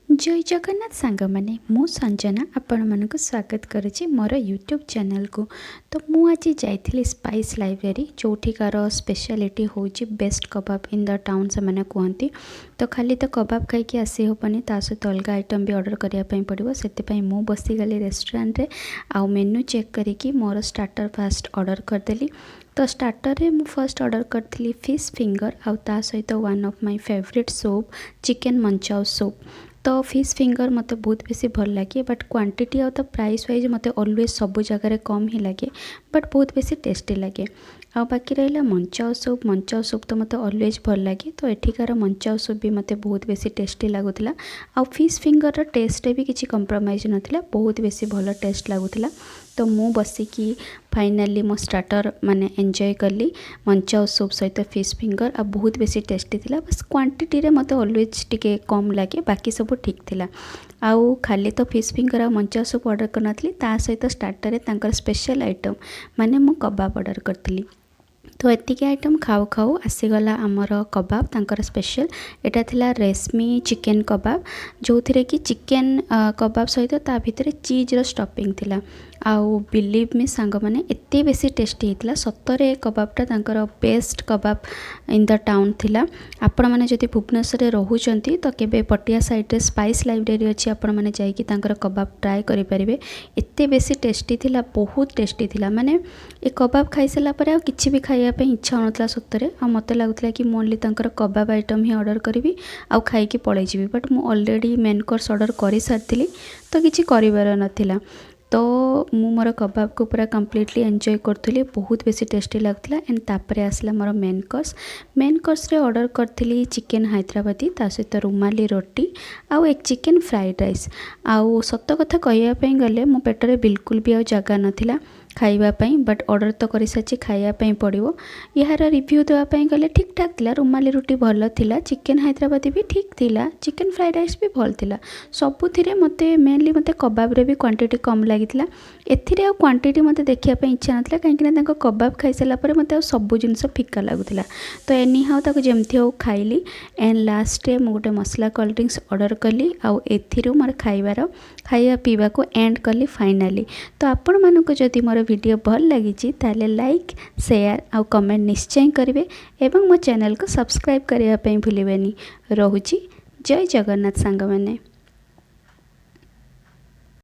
जय जगन्नाथ सांग मैंने मु संजना आपण मानक स्वागत करुच्ची मोर यूट्यूब चैनल को। तो मु आज जाइली स्पाइस लाइब्रेरी जोठिकार स्पेशलिटी हूँ best kebab in the town से मैंने कहती। तो खाली तो कबाब खाई आसी हेनी ता सहित अलग आइटम भी ऑर्डर करने पड़ो से मु बसीगली रेस्टोरेंट रे आउ मेन्यू चेक करी मोर स्टार्टर फास्ट ऑर्डर करदेली। तो स्टार्टर रे मु फर्स्ट ऑर्डर करथली फिश फिंगर आउ ता सहित one of my favourite soup chicken manchow soup. तो फिश फिंगर मते बहुत बेसी भल लगे बट क्वांटिटी आउ तो प्राइस वाइज मते ऑलवेज सब जगह कम ही लगे बट बहुत बेसी टेस्टी लगे। आ बाकी रहा मंचाउ सूप तो मते ऑलवेज भल लगे। तो एठिकार मंचाउ सूप भी मते बहुत बेसी टेस्टी लगुला। आ फिश फिंगर टेस्ट भी किसी कंप्रोमाइज नथिला, बहुत बेसी भल टेस्ट लगुला। तो मु बसिकी फाइनाली मो स्टार्टर माने एंजॉय कली मंचाउ सूप सहित फिश फिंगर आ बहुत बेसी टेस्टी थिला। बस क्वांटिटी रे मते ऑलवेज टिके कम लगे, बाकी सब ठीक थिला। आउ खाली तो फिश फिंगर आ मंचाउ सूप ऑर्डर करनथली ता सहित स्टार्टर रे तांकर स्पेशल आइटम माने मु कबाब ऑर्डर करथली। तो एतिकी आइटम खाऊ खाऊ आसीगला आमर कबाब तांकर स्पेशल। एटा थिला रेशमी चिकेन कबाब जो थिरे कि चिकेन कबाब सहित ता भितरे चीज रो स्टफिंग थिला। आउ बिलीव मी सांग माने एते बेसी टेस्टी हेतला। सतरे कबाबटा तांकर best kebab in the town थिला। आपण माने जदि भुवनेश्वर रे रहउचंती तो केबे पटिया साइड रे स्पाइस लाइब्रेरी अछि, आपण माने जाईकी तांकर कबाब ट्राई करि परिबे। एते बेसी टेस्टी थिला, बहुत टेस्टी थिला। माने ए कबाब खाई सला परे आ किछि भी खाइया पे इच्छा होनतला सतरे। आ मते लागुतला कि मु ओनली तांकर कबाब आइटम ही ऑर्डर करिवि आ खाई कि पळै जिवि, बट मु ऑलरेडी मेन कोर्स ऑर्डर करि सारथिली तो किछि करिवार नथिला। तो मु मोर कबाब को पूरा कम्प्लीटली एंजॉय करथुली, बहुत बेसी टेस्टी लगथिला। एंड तापरे आसला मोर मेन कोर्स रे ऑर्डर करथुली चिकेन हैदराबादी ता सहित रुमाली रोटी आउ एक चिकेन फ्राइड राइस। आउ सत कथा कहिया पई गले मो पेटरे बिल्कुल भी आ जगह नथिला खाइबा पई, बट ऑर्डर तो करि साची खाइया पई पड़िवो। यार रिव्यू देवा पई गले ठीक ठाक थिला। रुमाली रोटी भल थिला, चिकेन हैदराबादी भी ठीक थिला, चिकेन फ्राइड राइस भी भल थिला। सबुथिरे मते मेनली मते कबाब रे भी क्वांटिटी कम लागिथिला। एथिरे आ क्वांटिटी मते देखिया पई इच्छा नथिला काहेकि ना तांको कबाब खाई सला परे मते सब जिंस फिका लागुथिला। तो एनी हाउ ताको जेमथि हो खाइली। एंड लास्ट रे मु गोटे मसला कोल्ड ड्रिंक्स ऑर्डर कली आउ एथिरो मोर खाइबा पीबा को एंड कली फाइनाली। तो आपण मानको जदि मोर वीडियो भल लगी ताले लाइक शेयर आउ कमेंट निश्चय करेंगे एवं मो चैनल को सब्सक्राइब करने भूलें। रहुची जय जगन्नाथ सांग मैंने।